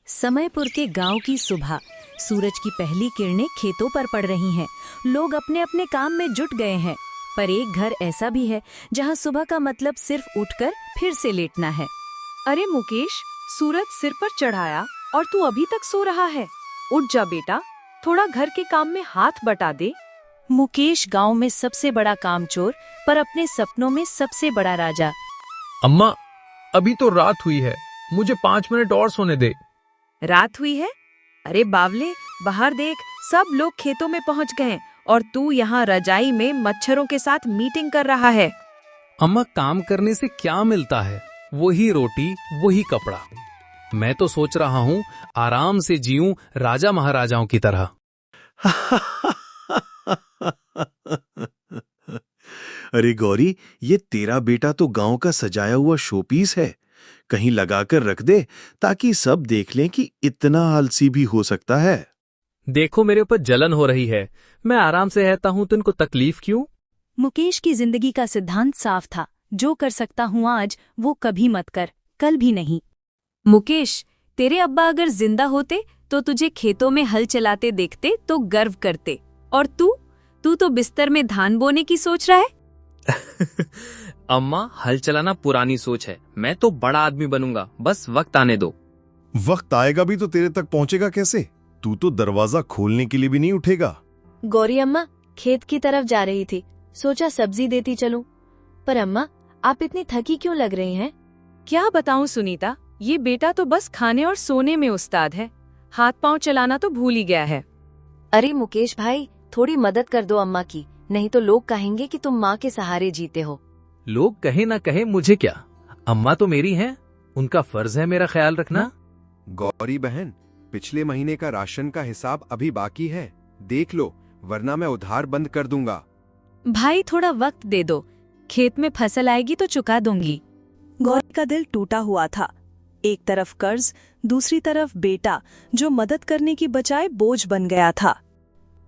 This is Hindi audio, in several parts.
समयपुर के गांव की सुबह। सूरज की पहली किरणें खेतों पर पड़ रही हैं। लोग अपने अपने काम में जुट गए हैं। पर एक घर ऐसा भी है जहां सुबह का मतलब सिर्फ उठकर फिर से लेटना है। अरे मुकेश, सूरज सिर पर चढ़ाया और तू अभी तक सो रहा है। उठ जा बेटा, थोड़ा घर के काम में हाथ बटा दे। मुकेश गांव में सबसे बड़ा कामचोर, पर अपने सपनों में सबसे बड़ा राजा। अम्मा, अभी तो रात हुई है, मुझे 5 मिनट और सोने दे। रात हुई है? अरे बावले, बाहर देख, सब लोग खेतों में पहुंच गए और तू यहाँ रजाई में मच्छरों के साथ मीटिंग कर रहा है। अम्मा, काम करने से क्या मिलता है? वही रोटी, वही कपड़ा। मैं तो सोच रहा हूँ आराम से जीऊं राजा महाराजाओं की तरह। अरे गौरी, ये तेरा बेटा तो गांव का सजाया हुआ शोपीस है। कहीं लगाकर रख दे ताकि सब देख लें कि इतना आलसी भी हो सकता है। देखो, मेरे ऊपर जलन हो रही है। मैं आराम से रहता हूँ तो इनको तकलीफ क्यों? मुकेश की जिंदगी का सिद्धांत साफ था, जो कर सकता हूँ आज वो कभी मत कर, कल भी नहीं। मुकेश, तेरे अब्बा अगर जिंदा होते तो तुझे खेतों में हल चलाते देखते तो गर्व करते, और तू तो बिस्तर में धान बोने की सोच रहा है। अम्मा, हल चलाना पुरानी सोच है। मैं तो बड़ा आदमी बनूंगा, बस वक्त आने दो। वक्त आएगा भी तो तेरे तक पहुंचेगा कैसे? तू तो दरवाजा खोलने के लिए भी नहीं उठेगा। गौरी अम्मा खेत की तरफ जा रही थी, सोचा सब्जी देती चलूं। पर अम्मा, आप इतनी थकी क्यों लग रही हैं? क्या बताऊं सुनीता, ये बेटा तो बस खाने और सोने में उस्ताद है, हाथ पांव चलाना तो भूल ही गया है। अरे मुकेश भाई, थोड़ी मदद कर दो अम्मा की, नहीं तो लोग कहेंगे कि तुम माँ के सहारे जीते हो। लोग कहे ना कहे, मुझे क्या? अम्मा तो मेरी हैं, उनका फर्ज है मेरा ख्याल रखना। गौरी बहन, पिछले महीने का राशन का हिसाब अभी बाकी है, देख लो, वरना मैं उधार बंद कर दूंगा। भाई थोड़ा वक्त दे दो, खेत में फसल आएगी तो चुका दूंगी। गौरी का दिल टूटा हुआ था। एक तरफ कर्ज, दूसरी तरफ बेटा जो मदद करने की बजाय बोझ बन गया था।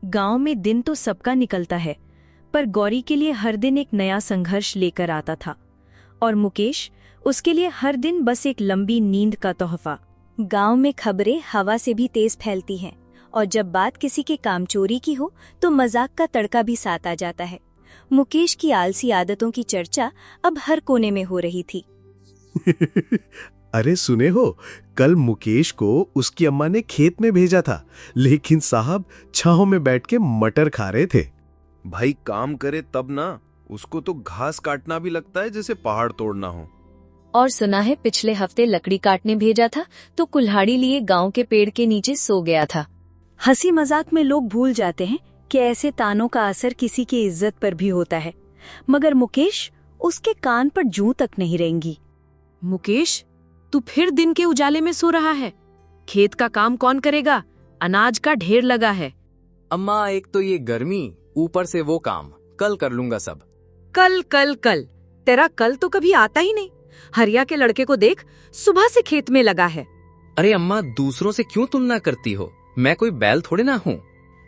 गांव में दिन तो सबका निकलता है, पर गौरी के लिए हर दिन एक नया संघर्ष लेकर आता था, और मुकेश उसके लिए हर दिन बस एक लंबी नींद का तोहफा। गांव में खबरें हवा से भी तेज फैलती हैं, और जब बात किसी के कामचोरी की हो तो मजाक का तड़का भी साथ आ जाता है। मुकेश की आलसी आदतों की चर्चा अब हर कोने में हो रही थी। अरे सुने हो, कल मुकेश को उसकी अम्मा ने खेत में भेजा था, लेकिन साहब छांव में बैठ के मटर खा रहे थे। भाई काम करे तब ना, उसको तो घास काटना भी लगता है जैसे पहाड़ तोड़ना हो। और सुना है पिछले हफ्ते लकड़ी काटने भेजा था तो कुल्हाड़ी लिए गांव के पेड़ के नीचे सो गया था। हंसी मजाक में लोग भूल जाते हैं कि ऐसे तानों का असर किसी की इज्जत पर भी होता है, मगर मुकेश उसके कान पर जूं तक नहीं रहेंगी। मुकेश, तू फिर दिन के उजाले में सो रहा है। खेत का काम कौन करेगा? अनाज का ढेर लगा है। अम्मा, एक तो ये गर्मी, ऊपर से वो काम, कल कर लूंगा सब। कल कल कल, तेरा कल तो कभी आता ही नहीं। हरिया के लड़के को देख, सुबह से खेत में लगा है। अरे अम्मा, दूसरों से क्यों तुलना करती हो? मैं कोई बैल थोड़े ना हूँ।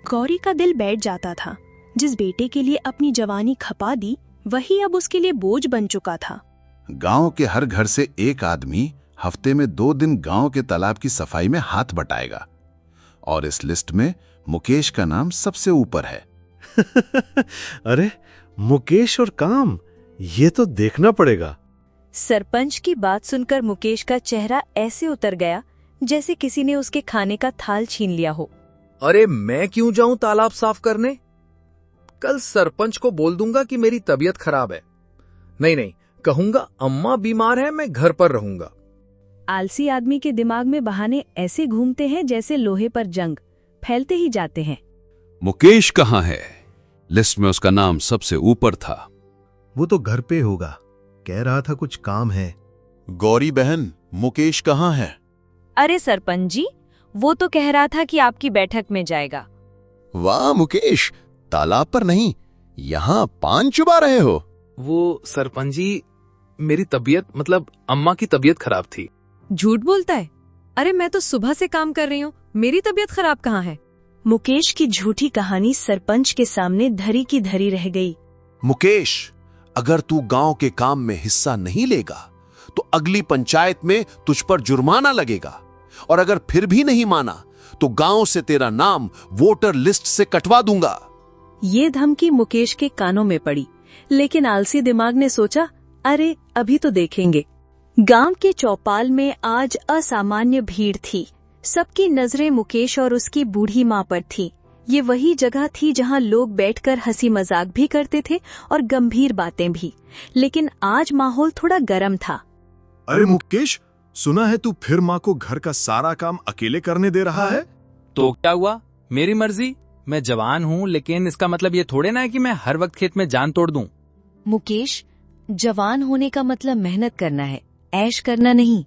गौरी का दिल बैठ जाता था। जिस बेटे के लिए अपनी जवानी खपा दी, वही अब उसके लिए बोझ बन चुका था। गांव के हर घर से एक आदमी हफ्ते में 2 दिन गांव के तालाब की सफाई में हाथ बटाएगा, और इस लिस्ट में मुकेश का नाम सबसे ऊपर है। अरे मुकेश और काम, ये तो देखना पड़ेगा। सरपंच की बात सुनकर मुकेश का चेहरा ऐसे उतर गया जैसे किसी ने उसके खाने का थाल छीन लिया हो। अरे मैं क्यों जाऊं तालाब साफ करने? कल सरपंच को बोल दूंगा कि मेरी तबीयत खराब है। नहीं, कहूंगा अम्मा बीमार है, मैं घर पर रहूंगा। आलसी आदमी के दिमाग में बहाने ऐसे घूमते हैं जैसे लोहे पर जंग, फैलते ही जाते हैं। मुकेश कहाँ है? लिस्ट में उसका नाम सबसे ऊपर था। वो तो घर पे होगा, कह रहा था कुछ काम है। गौरी बहन, मुकेश कहाँ है? अरे सरपंच जी, वो तो कह रहा था कि आपकी बैठक में जाएगा। वाह मुकेश, तालाब पर नहीं, यहाँ पान चुबा रहे हो? वो सरपंच जी, मेरी तबीयत, मतलब अम्मा की तबीयत खराब थी। झूठ बोलता है। अरे मैं तो सुबह से काम कर रही हूँ, मेरी तबीयत खराब कहाँ है? मुकेश की झूठी कहानी सरपंच के सामने धरी की धरी रह गई। मुकेश, अगर तू गांव के काम में हिस्सा नहीं लेगा तो अगली पंचायत में तुझ पर जुर्माना लगेगा। और अगर फिर भी नहीं माना तो गांव से तेरा नाम वोटर लिस्ट से कटवा दूंगा। ये धमकी मुकेश के कानों में पड़ी, लेकिन आलसी दिमाग ने सोचा, अरे अभी तो देखेंगे। गांव के चौपाल में आज असामान्य भीड़ थी। सबकी नजरें मुकेश और उसकी बूढ़ी माँ पर थी। ये वही जगह थी जहां लोग बैठकर हंसी मजाक भी करते थे और गंभीर बातें भी, लेकिन आज माहौल थोड़ा गर्म था। अरे मुकेश, सुना है तू फिर माँ को घर का सारा काम अकेले करने दे रहा है? तो क्या हुआ, मेरी मर्जी। मैं जवान हूँ, लेकिन इसका मतलब ये थोड़े ना है कि मैं हर वक्त खेत में जान तोड़ दूं। मुकेश, जवान होने का मतलब मेहनत करना है, ऐश करना नहीं।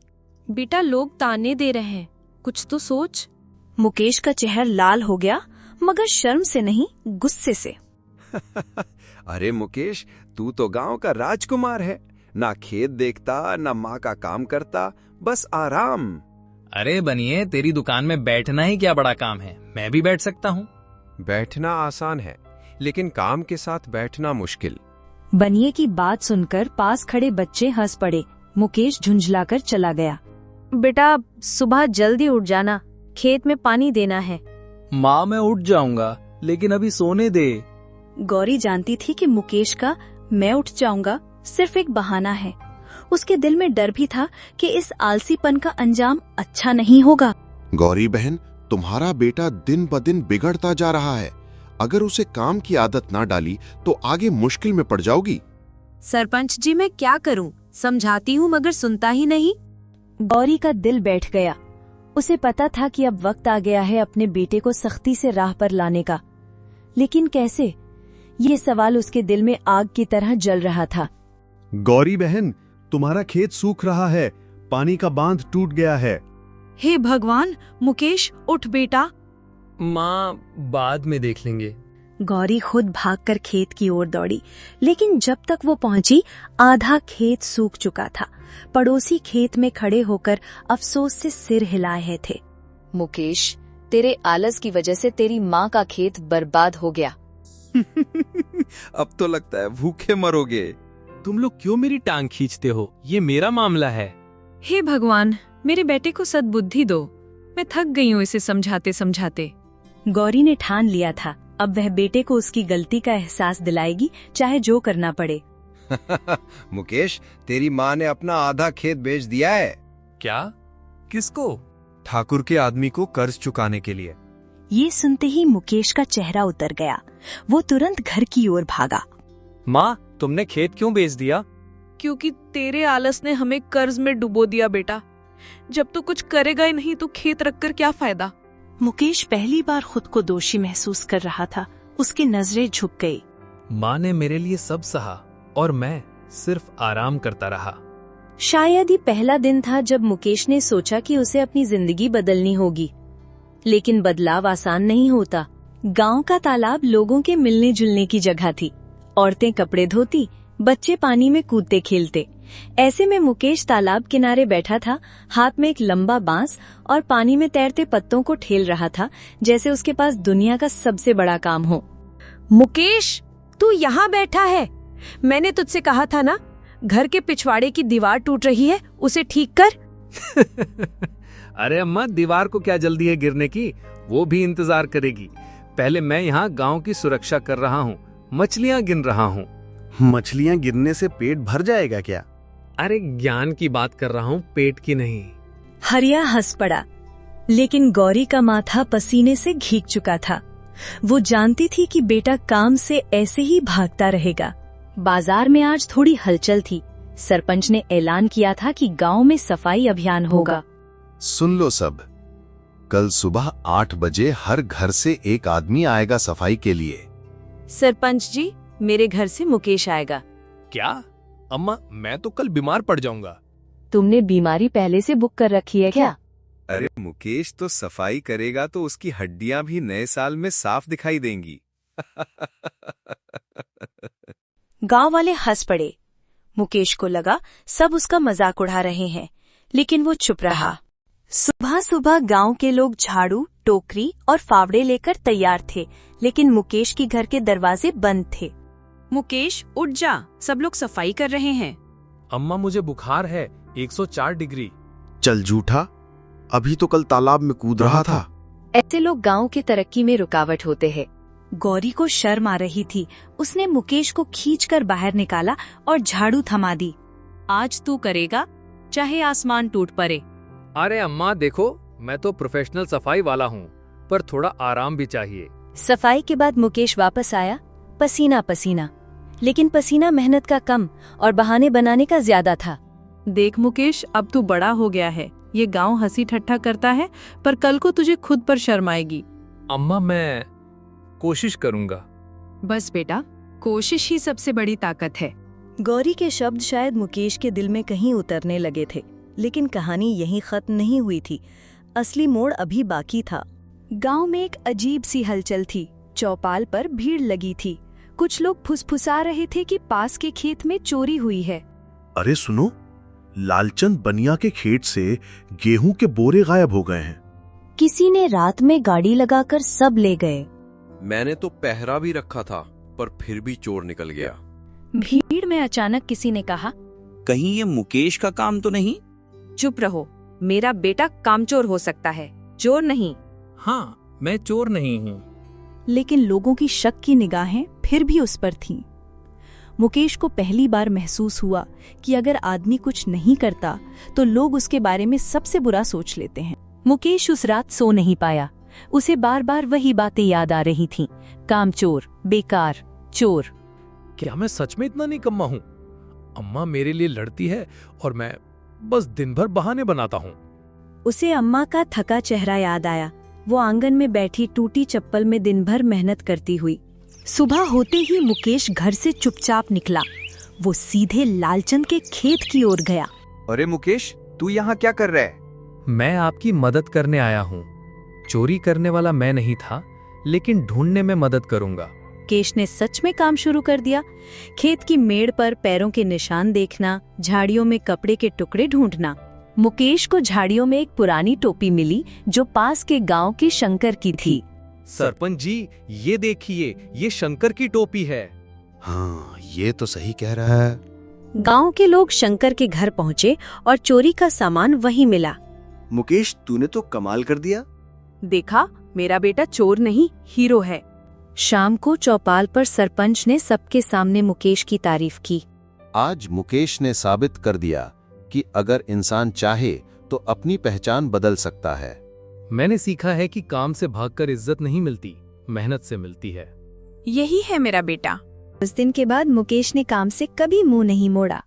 बेटा, लोग ताने दे रहे हैं, कुछ तो सोच। मुकेश का चेहरा लाल हो गया, मगर शर्म से नहीं, गुस्से से। अरे मुकेश, तू तो गांव का राजकुमार है। ना खेत देखता, ना माँ का काम करता, बस आराम। अरे बनिए, तेरी दुकान में बैठना ही क्या बड़ा काम है, मैं भी बैठ सकता हूँ। बैठना आसान है, लेकिन काम के साथ बैठना मुश्किल। बनिए की बात सुनकर पास खड़े बच्चे हंस पड़े। मुकेश झुंझलाकर चला गया। बेटा, सुबह जल्दी उठ जाना, खेत में पानी देना है। माँ, मैं उठ जाऊंगा, लेकिन अभी सोने दे। गौरी जानती थी कि मुकेश का मैं उठ जाऊंगा सिर्फ एक बहाना है। उसके दिल में डर भी था कि इस आलसीपन का अंजाम अच्छा नहीं होगा। गौरी बहन, तुम्हारा बेटा दिन ब दिन बिगड़ता जा रहा है। अगर उसे काम की आदत ना डाली तो आगे मुश्किल में पड़ जाओगी। सरपंच जी, मैं क्या करूं? समझाती हूं मगर सुनता ही नहीं। गौरी का दिल बैठ गया। उसे पता था कि अब वक्त आ गया है अपने बेटे को सख्ती से राह पर लाने का, लेकिन कैसे? ये सवाल उसके दिल में आग की तरह जल रहा था। गौरी बहन, तुम्हारा खेत सूख रहा है, पानी का बांध टूट गया है। हे भगवान, मुकेश उठ बेटा। माँ, बाद में देख लेंगे। गौरी खुद भागकर खेत की ओर दौड़ी, लेकिन जब तक वो पहुंची आधा खेत सूख चुका था। पड़ोसी खेत में खड़े होकर अफसोस से सिर हिलाए थे। मुकेश, तेरे आलस की वजह से तेरी माँ का खेत बर्बाद हो गया। अब तो लगता है भूखे मरोगे। तुम लोग क्यों मेरी टांग खींचते हो? ये मेरा मामला है। हे भगवान, मेरे बेटे को सद्बुद्धि दो, मैं थक गई हूँ इसे समझाते समझाते। गौरी ने ठान लिया था, अब वह बेटे को उसकी गलती का एहसास दिलाएगी, चाहे जो करना पड़े। मुकेश, तेरी माँ ने अपना आधा खेत बेच दिया है। क्या? किसको? ठाकुर के आदमी को कर्ज चुकाने के लिए। ये सुनते ही मुकेश का चेहरा उतर गया। वो तुरंत घर की ओर भागा। माँ, तुमने खेत क्यों बेच दिया? क्योंकि तेरे आलस ने हमें कर्ज में डुबो दिया बेटा। जब तू कुछ करेगा ही नहीं तो खेत रखकर क्या फायदा। मुकेश पहली बार खुद को दोषी महसूस कर रहा था। उसकी नजरें झुक गई। माँ ने मेरे लिए सब सहा और मैं सिर्फ आराम करता रहा। शायद ही पहला दिन था जब मुकेश ने सोचा कि उसे अपनी जिंदगी बदलनी होगी, लेकिन बदलाव आसान नहीं होता। गांव का तालाब लोगों के मिलने जुलने की जगह थी। औरतें कपड़े धोती, बच्चे पानी में कूदते खेलते। ऐसे में मुकेश तालाब किनारे बैठा था, हाथ में एक लंबा बांस और पानी में तैरते पत्तों को ठेल रहा था, जैसे उसके पास दुनिया का सबसे बड़ा काम हो। मुकेश, तू यहाँ बैठा है? मैंने तुझसे कहा था ना, घर के पिछवाड़े की दीवार टूट रही है, उसे ठीक कर। अरे अम्मा, दीवार को क्या जल्दी है गिरने की? वो भी इंतजार करेगी। पहले मैं यहाँ गांव की सुरक्षा कर रहा हूँ, मछलियाँ गिन रहा हूँ। मछलियाँ गिरने से पेट भर जाएगा क्या? अरे ज्ञान की बात कर रहा हूँ, पेट की नहीं। हरिया हंस पड़ा, लेकिन गौरी का माथा पसीने से भीग चुका था। वो जानती थी कि बेटा काम से ऐसे ही भागता रहेगा। बाजार में आज थोड़ी हलचल थी। सरपंच ने ऐलान किया था कि गांव में सफाई अभियान होगा। सुन लो सब, कल सुबह 8 बजे हर घर से एक आदमी आएगा सफाई के लिए। सरपंच जी, मेरे घर से मुकेश आएगा। क्या? अम्मा, मैं तो कल बीमार पड़ जाऊंगा। तुमने बीमारी पहले से बुक कर रखी है क्या? अरे मुकेश तो सफाई करेगा तो उसकी हड्डियां भी नए साल में साफ दिखाई देंगी। गांव वाले हंस पड़े। मुकेश को लगा सब उसका मजाक उड़ा रहे हैं, लेकिन वो चुप रहा। सुबह सुबह गांव के लोग झाड़ू, टोकरी और फावड़े लेकर तैयार थे, लेकिन मुकेश के घर के दरवाजे बंद थे। मुकेश, उठ जा, सब लोग सफाई कर रहे हैं। अम्मा, मुझे बुखार है, 104 डिग्री। चल झूठा, अभी तो कल तालाब में कूद रहा था। ऐसे लोग गांव की तरक्की में रुकावट होते हैं। गौरी को शर्म आ रही थी। उसने मुकेश को खींचकर बाहर निकाला और झाड़ू थमा दी। आज तू करेगा, चाहे आसमान टूट पड़े। अरे अम्मा देखो, मैं तो प्रोफेशनल सफाई वाला हूँ, पर थोड़ा आराम भी चाहिए। सफाई के बाद मुकेश वापस आया, पसीना पसीना। लेकिन पसीना मेहनत का कम और बहाने बनाने का ज्यादा था। देख मुकेश, अब तू बड़ा हो गया है। ये गांव हंसी ठट्ठा करता है, पर कल को तुझे खुद पर शर्म आएगी। अम्मा मैं कोशिश करूंगा। बस बेटा, कोशिश ही सबसे बड़ी ताकत है। गौरी के शब्द शायद मुकेश के दिल में कहीं उतरने लगे थे, लेकिन कहानी यहीं खत्म नहीं हुई थी। असली मोड़ अभी बाकी था। गांव में एक अजीब सी हलचल थी। चौपाल पर भीड़ लगी थी। कुछ लोग फुसफुसा रहे थे कि पास के खेत में चोरी हुई है। अरे सुनो, लालचंद बनिया के खेत से गेहूं के बोरे गायब हो गए हैं। किसी ने रात में गाड़ी लगाकर सब ले गए। मैंने तो पहरा भी रखा था, पर फिर भी चोर निकल गया। भीड़ में अचानक किसी ने कहा, कहीं ये मुकेश का काम तो नहीं? चुप रहो, मेरा बेटा कामचोर हो सकता है, चोर नहीं। हाँ, मैं चोर नहीं हूँ। लेकिन लोगों की शक की निगाहें फिर भी उस पर थीं। मुकेश को पहली बार महसूस हुआ कि अगर आदमी कुछ नहीं करता तो लोग उसके बारे में सबसे बुरा सोच लेते हैं। मुकेश उस रात सो नहीं पाया। उसे बार बार वही बातें याद आ रही थीं। कामचोर, बेकार, चोर। क्या मैं सच में इतना निकम्मा हूँ? अम्मा मेरे लिए लड़ती है और मैं बस दिन भर बहाने बनाता हूँ। उसे अम्मा का थका चेहरा याद आया। वो आंगन में बैठी टूटी चप्पल में दिन भर मेहनत करती हुई। सुबह होते ही मुकेश घर से चुपचाप निकला। वो सीधे लालचंद के खेत की ओर गया। अरे मुकेश, तू यहाँ क्या कर रहा है? मैं आपकी मदद करने आया हूँ। चोरी करने वाला मैं नहीं था, लेकिन ढूंढने में मदद करूंगा। मुकेश ने सच में काम शुरू कर दिया। खेत की मेड़ पर पैरों के निशान देखना, झाड़ियों में कपड़े के टुकड़े ढूंढना। मुकेश को झाड़ियों में एक पुरानी टोपी मिली जो पास के गांव की शंकर की थी। सरपंच जी, ये देखिए, ये शंकर की टोपी है। हाँ, ये तो सही कह रहा है। गांव के लोग शंकर के घर पहुंचे और चोरी का सामान वहीं मिला। मुकेश, तूने तो कमाल कर दिया। देखा, मेरा बेटा चोर नहीं, हीरो है। शाम को चौपाल पर सरपंच ने सबके सामने मुकेश की तारीफ की। आज मुकेश ने साबित कर दिया कि अगर इंसान चाहे तो अपनी पहचान बदल सकता है। मैंने सीखा है कि काम से भागकर इज्जत नहीं मिलती, मेहनत से मिलती है। यही है मेरा बेटा। उस दिन के बाद मुकेश ने काम से कभी मुंह नहीं मोड़ा।